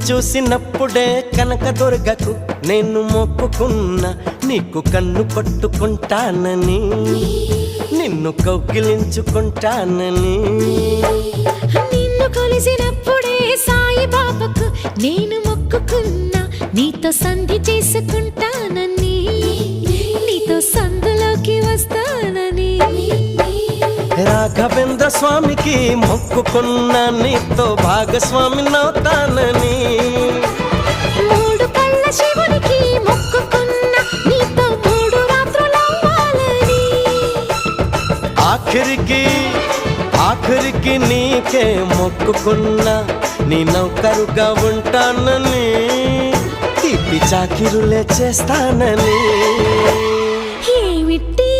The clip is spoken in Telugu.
చూసినప్పుడే కనకదుర్గకు నేను మొక్కుకున్నా నీకు కన్ను పట్టుకుంటానని నిన్ను కౌగిలించుకుంటానని నిన్ను కొలిసినప్పుడే సాయిబాబాకు నేను మొక్కుకున్నా నీతో సంధి చేసుకుంటానని నీతో సందులోకి వస్తానని రాఘవేంద్ర స్వామికి మొక్కుకున్నా నీతో భాగస్వామినవుతానని మూడు కళ్ళ శివునికి మొక్కుకున్నా నీతో 3 రాత్రులవ్వాలని ఆఖరికి నీకే మొక్కుకున్నా నీ నౌకరుగా ఉంటానని తీపి చాకిరులే చేస్తానని ఏమిటి